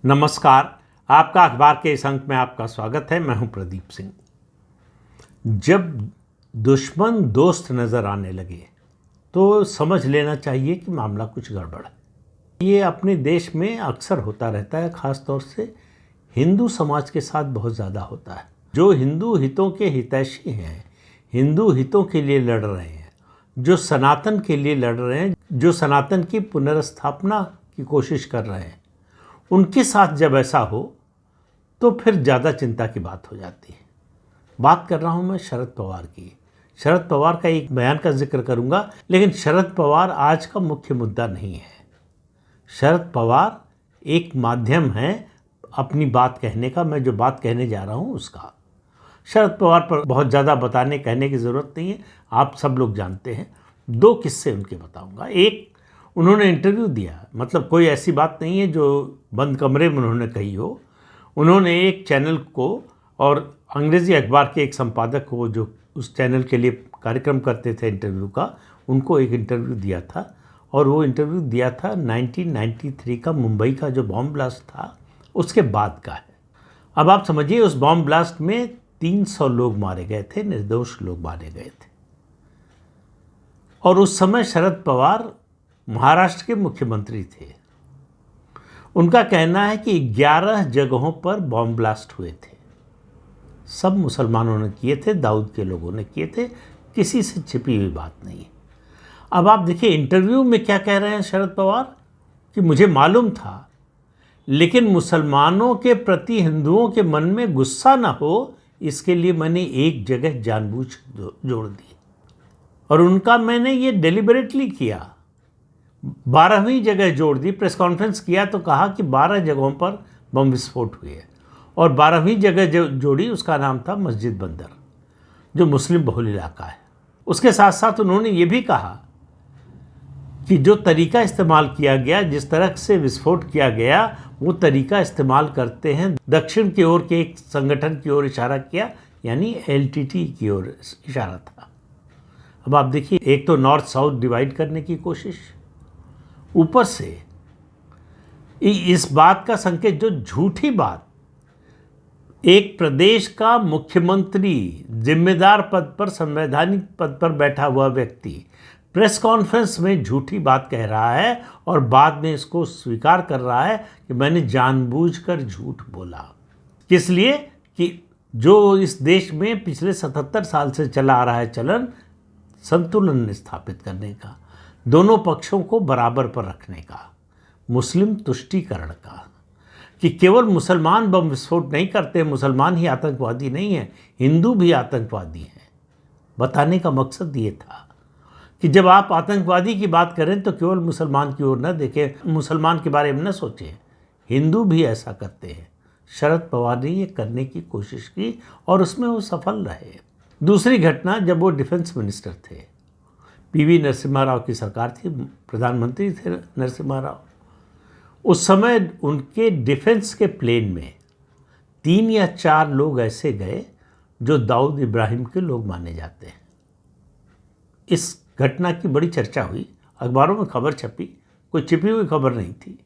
नमस्कार। आपका अखबार के इस अंक में आपका स्वागत है। मैं हूं प्रदीप सिंह। जब दुश्मन दोस्त नज़र आने लगे तो समझ लेना चाहिए कि मामला कुछ गड़बड़ है। ये अपने देश में अक्सर होता रहता है, ख़ास तौर से हिंदू समाज के साथ बहुत ज़्यादा होता है। जो हिंदू हितों के हितैषी हैं, हिंदू हितों के लिए लड़ रहे हैं, जो सनातन के लिए लड़ रहे हैं, जो सनातन की पुनर्स्थापना की कोशिश कर रहे हैं, उनके साथ जब ऐसा हो तो फिर ज़्यादा चिंता की बात हो जाती है। बात कर रहा हूँ मैं शरद पवार की। शरद पवार का एक बयान का जिक्र करूँगा, लेकिन शरद पवार आज का मुख्य मुद्दा नहीं है। शरद पवार एक माध्यम है अपनी बात कहने का। मैं जो बात कहने जा रहा हूँ उसका, शरद पवार पर बहुत ज़्यादा बताने कहने की ज़रूरत नहीं है, आप सब लोग जानते हैं। दो किस्से उनके बताऊँगा। एक, उन्होंने इंटरव्यू दिया, मतलब कोई ऐसी बात नहीं है जो बंद कमरे में उन्होंने कही हो। उन्होंने एक चैनल को और अंग्रेज़ी अखबार के एक संपादक को, जो उस चैनल के लिए कार्यक्रम करते थे इंटरव्यू का, उनको एक इंटरव्यू दिया था। और वो इंटरव्यू दिया था 1993 का मुंबई का जो बॉम्ब ब्लास्ट था उसके बाद का है। अब आप समझिए, उस बॉम्ब ब्लास्ट में 300 लोग मारे गए थे, निर्दोष लोग मारे गए थे। और उस समय शरद पवार महाराष्ट्र के मुख्यमंत्री थे। उनका कहना है कि 11 जगहों पर बॉम्ब ब्लास्ट हुए थे। सब मुसलमानों ने किए थे, दाऊद के लोगों ने किए थे, किसी से छिपी हुई बात नहीं है। अब आप देखिए इंटरव्यू में क्या कह रहे हैं शरद पवार कि मुझे मालूम था, लेकिन मुसलमानों के प्रति हिंदुओं के मन में गुस्सा ना हो, इसके लिए मैंने एक जगह जानबूझ जोड़ दी। और उनका मैंने ये डेलिबरेटली किया। 12वीं जगह जोड़ दी। प्रेस कॉन्फ्रेंस किया तो कहा कि 12 जगहों पर बम विस्फोट हुए। और 12वीं जगह जो जोड़ी उसका नाम था मस्जिद बंदर, जो मुस्लिम बहुल इलाका है। उसके साथ साथ उन्होंने ये भी कहा कि जो तरीका इस्तेमाल किया गया, जिस तरह से विस्फोट किया गया, वो तरीका इस्तेमाल करते हैं दक्षिण की ओर के एक संगठन की ओर इशारा किया, यानी LTT की ओर इशारा था। अब आप देखिए, एक तो नॉर्थ साउथ डिवाइड करने की कोशिश, ऊपर से इस बात का संकेत, जो झूठी बात, एक प्रदेश का मुख्यमंत्री, जिम्मेदार पद पर, संवैधानिक पद पर बैठा हुआ व्यक्ति प्रेस कॉन्फ्रेंस में झूठी बात कह रहा है और बाद में इसको स्वीकार कर रहा है कि मैंने जानबूझकर झूठ बोला। किस लिए? कि जो इस देश में पिछले 77 साल से चला आ रहा है चलन, संतुलन स्थापित करने का, दोनों पक्षों को बराबर पर रखने का, मुस्लिम तुष्टीकरण का, कि केवल मुसलमान बम विस्फोट नहीं करते, मुसलमान ही आतंकवादी नहीं है, हिंदू भी आतंकवादी हैं। बताने का मकसद ये था कि जब आप आतंकवादी की बात करें तो केवल मुसलमान की ओर न देखें, मुसलमान के बारे में न सोचें, हिंदू भी ऐसा करते हैं। शरद पवार ने ये करने की कोशिश की और उसमें वो सफल रहे। दूसरी घटना, जब वो डिफेंस मिनिस्टर थे, PV नरसिम्हा राव की सरकार थी, प्रधानमंत्री थे नरसिम्हा राव, उस समय उनके डिफेंस के प्लेन में 3 या 4 लोग ऐसे गए जो दाऊद इब्राहिम के लोग माने जाते हैं। इस घटना की बड़ी चर्चा हुई, अखबारों में खबर छपी, कोई छिपी हुई खबर नहीं थी।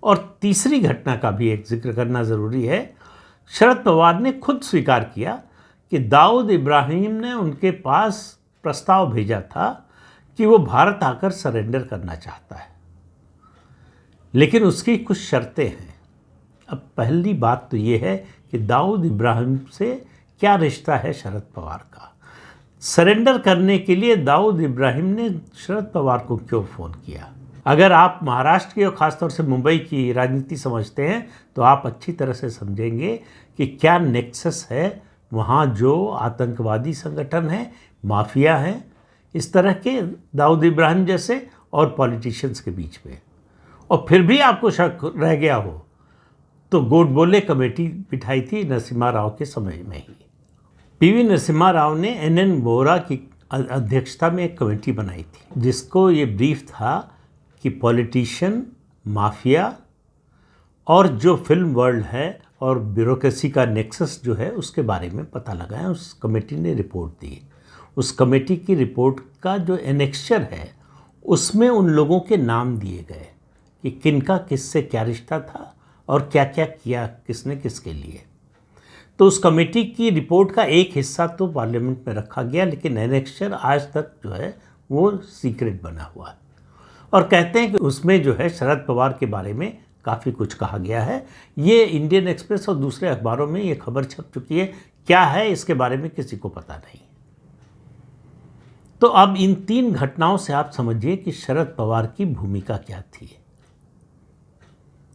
और तीसरी घटना का भी एक जिक्र करना ज़रूरी है। शरद पवार ने खुद स्वीकार किया कि दाऊद इब्राहिम ने उनके पास प्रस्ताव भेजा था कि वो भारत आकर सरेंडर करना चाहता है, लेकिन उसकी कुछ शर्तें हैं। अब पहली बात तो ये है कि दाऊद इब्राहिम से क्या रिश्ता है शरद पवार का। सरेंडर करने के लिए दाऊद इब्राहिम ने शरद पवार को क्यों फ़ोन किया? अगर आप महाराष्ट्र की और ख़ासतौर से मुंबई की राजनीति समझते हैं तो आप अच्छी तरह से समझेंगे कि क्या नेक्सस है वहाँ, जो आतंकवादी संगठन है, माफिया हैं, इस तरह के दाऊद इब्राहिम जैसे, और पॉलिटिशियंस के बीच में। और फिर भी आपको शक रह गया हो तो गोडबोले कमेटी बिठाई थी नरसिम्हा राव के समय में ही। PV नरसिम्हा राव ने NN वोहरा की अध्यक्षता में एक कमेटी बनाई थी, जिसको ये ब्रीफ था कि पॉलिटिशियन, माफिया और जो फिल्म वर्ल्ड है और ब्यूरोक्रेसी का नेक्सस जो है, उसके बारे में पता लगाएं। उस कमेटी ने रिपोर्ट दी। उस कमेटी की रिपोर्ट का जो एनेक्चर है, उसमें उन लोगों के नाम दिए गए कि किनका किससे क्या रिश्ता था और क्या क्या किया किसने किसके लिए। तो उस कमेटी की रिपोर्ट का एक हिस्सा तो पार्लियामेंट में रखा गया, लेकिन एनेक्सचर आज तक जो है वो सीक्रेट बना हुआ है। और कहते हैं कि उसमें जो है शरद पवार के बारे में काफ़ी कुछ कहा गया है। ये इंडियन एक्सप्रेस और दूसरे अखबारों में ये खबर छप चुकी है। क्या है इसके बारे में किसी को पता नहीं। तो अब इन 3 घटनाओं से आप समझिए कि शरद पवार की भूमिका क्या थी।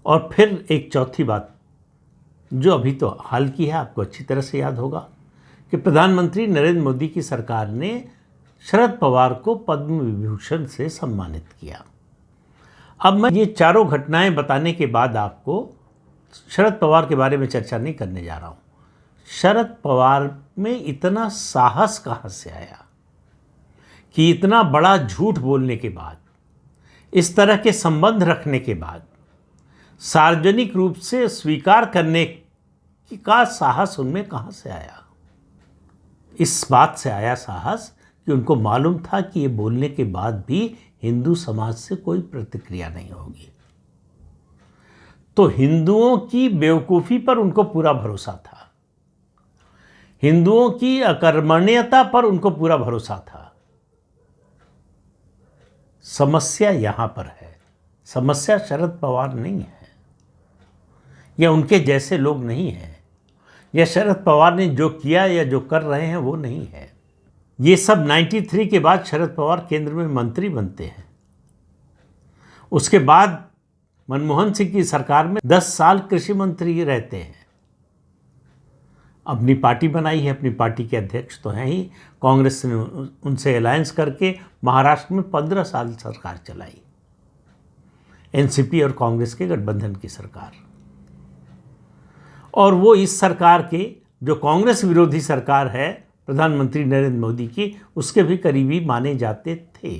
और फिर एक चौथी बात जो अभी तो हाल की है, आपको अच्छी तरह से याद होगा कि प्रधानमंत्री नरेंद्र मोदी की सरकार ने शरद पवार को पद्म विभूषण से सम्मानित किया। अब मैं ये चारों घटनाएं बताने के बाद आपको शरद पवार के बारे में चर्चा नहीं करने जा रहा हूँ। शरद पवार में इतना साहस कहाँ से आया कि इतना बड़ा झूठ बोलने के बाद, इस तरह के संबंध रखने के बाद सार्वजनिक रूप से स्वीकार करने का साहस उनमें कहाँ से आया। इस बात से आया साहस कि उनको मालूम था कि ये बोलने के बाद भी हिंदू समाज से कोई प्रतिक्रिया नहीं होगी। तो हिंदुओं की बेवकूफ़ी पर उनको पूरा भरोसा था, हिंदुओं की अकर्मण्यता पर उनको पूरा भरोसा था। समस्या यहाँ पर है, समस्या शरद पवार नहीं है, या उनके जैसे लोग नहीं हैं, या शरद पवार ने जो किया या जो कर रहे हैं वो नहीं है। ये सब 93 के बाद शरद पवार केंद्र में मंत्री बनते हैं। उसके बाद मनमोहन सिंह की सरकार में 10 साल कृषि मंत्री रहते हैं। अपनी पार्टी बनाई है, अपनी पार्टी के अध्यक्ष तो हैं ही। कांग्रेस ने उनसे अलायंस करके महाराष्ट्र में 15 साल सरकार चलाई, एनसीपी और कांग्रेस के गठबंधन की सरकार। और वो इस सरकार के, जो कांग्रेस विरोधी सरकार है प्रधानमंत्री नरेंद्र मोदी की, उसके भी करीबी माने जाते थे,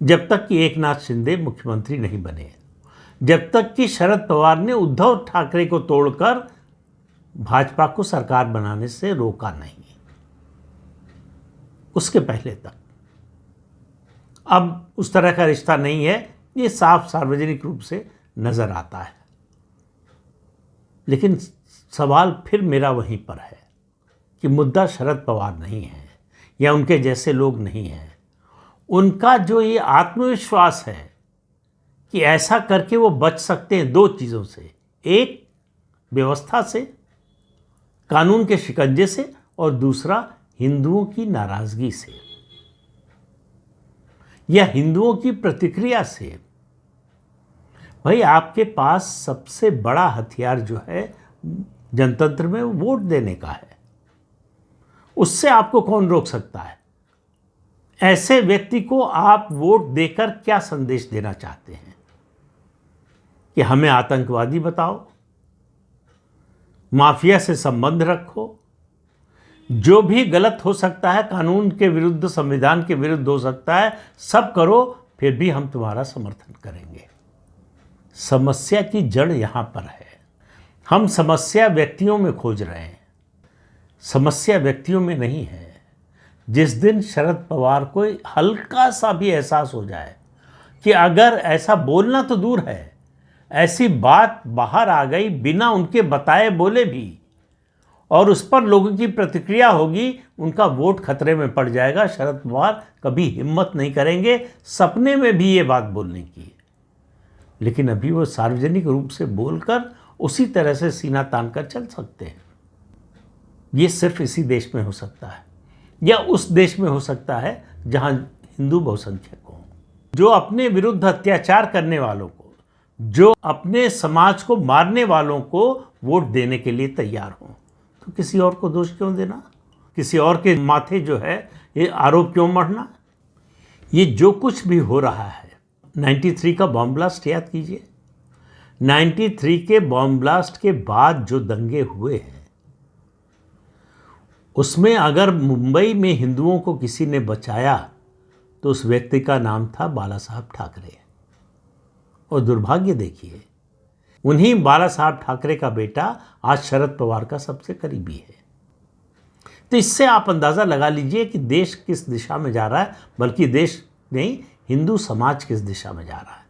जब तक कि एकनाथ शिंदे मुख्यमंत्री नहीं बने, जब तक कि शरद पवार ने उद्धव ठाकरे को तोड़कर भाजपा को सरकार बनाने से रोका नहीं, उसके पहले तक। अब उस तरह का रिश्ता नहीं है, ये साफ सार्वजनिक रूप से नजर आता है। लेकिन सवाल फिर मेरा वहीं पर है कि मुद्दा शरद पवार नहीं है या उनके जैसे लोग नहीं हैं। उनका जो ये आत्मविश्वास है कि ऐसा करके वो बच सकते हैं 2 चीज़ों से, एक व्यवस्था से, कानून के शिकंजे से, और दूसरा हिंदुओं की नाराज़गी से या हिंदुओं की प्रतिक्रिया से। भाई, आपके पास सबसे बड़ा हथियार जो है जनतंत्र में वोट देने का है, उससे आपको कौन रोक सकता है? ऐसे व्यक्ति को आप वोट देकर क्या संदेश देना चाहते हैं कि हमें आतंकवादी बताओ, माफिया से संबंध रखो, जो भी गलत हो सकता है, कानून के विरुद्ध, संविधान के विरुद्ध हो सकता है, सब करो, फिर भी हम तुम्हारा समर्थन करेंगे। समस्या की जड़ यहाँ पर है। हम समस्या व्यक्तियों में खोज रहे हैं, समस्या व्यक्तियों में नहीं है। जिस दिन शरद पवार को हल्का सा भी एहसास हो जाए कि अगर ऐसा बोलना तो दूर है, ऐसी बात बाहर आ गई बिना उनके बताए बोले भी, और उस पर लोगों की प्रतिक्रिया होगी, उनका वोट खतरे में पड़ जाएगा। शरद पवार कभी हिम्मत नहीं करेंगे सपने में भी ये बात बोलने की। लेकिन अभी वो सार्वजनिक रूप से बोलकर उसी तरह से सीना तान कर चल सकते हैं। ये सिर्फ इसी देश में हो सकता है, या उस देश में हो सकता है जहां हिंदू बहुसंख्यक हों, जो अपने विरुद्ध अत्याचार करने वालों को, जो अपने समाज को मारने वालों को वोट देने के लिए तैयार हों। तो किसी और को दोष क्यों देना, किसी और के माथे जो है ये आरोप क्यों मढ़ना। ये जो कुछ भी हो रहा है, 93 का बॉम्ब ब्लास्ट याद कीजिए, 93 के बॉम्ब ब्लास्ट के बाद जो दंगे हुए हैं, उसमें अगर मुंबई में हिंदुओं को किसी ने बचाया तो उस व्यक्ति का नाम था बाला साहब ठाकरे। और दुर्भाग्य देखिए, उन्हीं बाला साहब ठाकरे का बेटा आज शरद पवार का सबसे करीबी है। तो इससे आप अंदाज़ा लगा लीजिए कि देश किस दिशा में जा रहा है, बल्कि देश नहीं, हिंदू समाज किस दिशा में जा रहा है।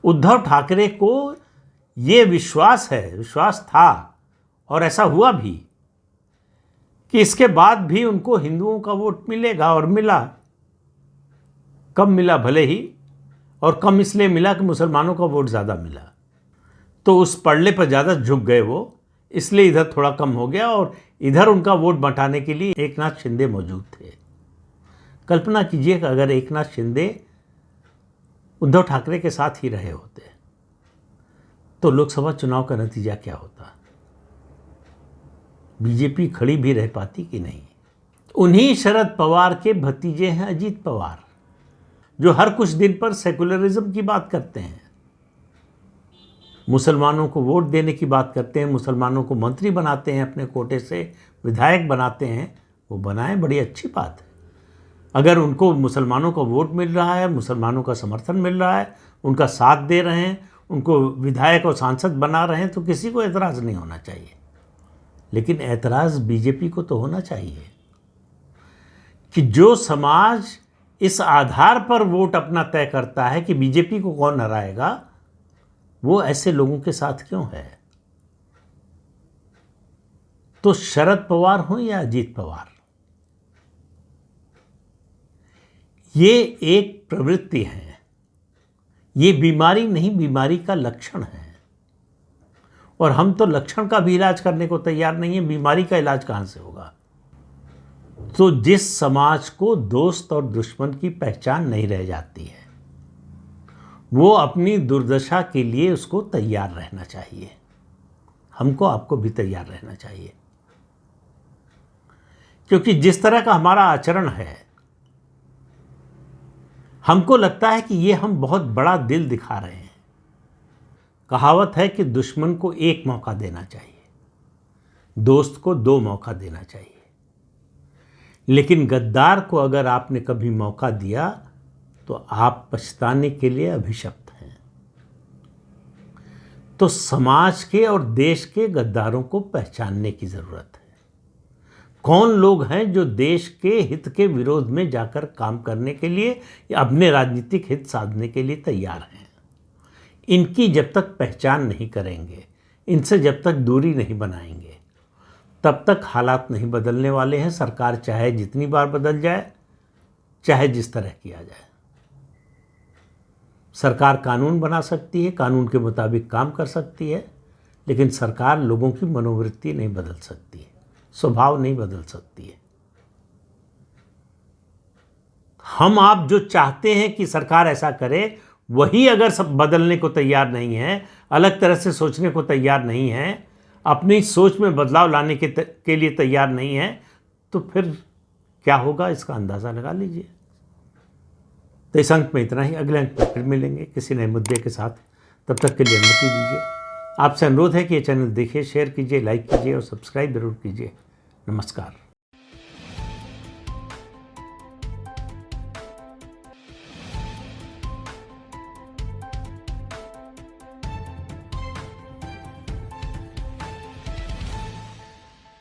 उद्धव ठाकरे को ये विश्वास है, विश्वास था और ऐसा हुआ भी कि इसके बाद भी उनको हिंदुओं का वोट मिलेगा, और मिला। कम मिला भले ही, और कम इसलिए मिला कि मुसलमानों का वोट ज़्यादा मिला, तो उस पड़ले पर ज़्यादा झुक गए वो, इसलिए इधर थोड़ा कम हो गया, और इधर उनका वोट बंटाने के लिए एकनाथ शिंदे मौजूद थे। कल्पना कीजिए कि अगर एकनाथ शिंदे उद्धव ठाकरे के साथ ही रहे होते तो लोकसभा चुनाव का नतीजा क्या होता? बीजेपी खड़ी भी रह पाती कि नहीं? उन्हीं शरद पवार के भतीजे हैं अजीत पवार, जो हर कुछ दिन पर सेकुलरिज्म की बात करते हैं, मुसलमानों को वोट देने की बात करते हैं, मुसलमानों को मंत्री बनाते हैं, अपने कोटे से विधायक बनाते हैं। वो बनाएं, बड़ी अच्छी बात है। अगर उनको मुसलमानों का वोट मिल रहा है, मुसलमानों का समर्थन मिल रहा है, उनका साथ दे रहे हैं, उनको विधायक और सांसद बना रहे हैं, तो किसी को एतराज़ नहीं होना चाहिए। लेकिन एतराज़ बीजेपी को तो होना चाहिए कि जो समाज इस आधार पर वोट अपना तय करता है कि बीजेपी को कौन हराएगा, वो ऐसे लोगों के साथ क्यों है? तो शरद पवार हो या अजीत पवार, ये एक प्रवृत्ति है, ये बीमारी नहीं, बीमारी का लक्षण है। और हम तो लक्षण का भी इलाज करने को तैयार नहीं है, बीमारी का इलाज कहाँ से होगा? तो जिस समाज को दोस्त और दुश्मन की पहचान नहीं रह जाती है, वो अपनी दुर्दशा के लिए उसको तैयार रहना चाहिए। हमको, आपको भी तैयार रहना चाहिए, क्योंकि जिस तरह का हमारा आचरण है, हमको लगता है कि ये हम बहुत बड़ा दिल दिखा रहे हैं। कहावत है कि दुश्मन को एक मौका देना चाहिए, दोस्त को 2 मौका देना चाहिए। लेकिन गद्दार को अगर आपने कभी मौका दिया तो आप पछताने के लिए अभिशप्त हैं। तो समाज के और देश के गद्दारों को पहचानने की ज़रूरत है। कौन लोग हैं जो देश के हित के विरोध में जाकर काम करने के लिए या अपने राजनीतिक हित साधने के लिए तैयार हैं? इनकी जब तक पहचान नहीं करेंगे, इनसे जब तक दूरी नहीं बनाएंगे, तब तक हालात नहीं बदलने वाले हैं। सरकार चाहे जितनी बार बदल जाए, चाहे जिस तरह किया जाए, सरकार कानून बना सकती है, कानून के मुताबिक काम कर सकती है, लेकिन सरकार लोगों की मनोवृत्ति नहीं बदल सकती है, स्वभाव नहीं बदल सकती है। हम आप जो चाहते हैं कि सरकार ऐसा करे, वही अगर सब बदलने को तैयार नहीं है, अलग तरह से सोचने को तैयार नहीं है, अपनी सोच में बदलाव लाने के लिए तैयार नहीं है, तो फिर क्या होगा इसका अंदाज़ा लगा लीजिए। तो इस अंक में इतना ही। अगले अंक में फिर मिलेंगे किसी नए मुद्दे के साथ। तब तक के लिए अनुमति दीजिए। आपसे अनुरोध है कि ये चैनल देखिए, शेयर कीजिए, लाइक कीजिए और सब्सक्राइब जरूर कीजिए। नमस्कार।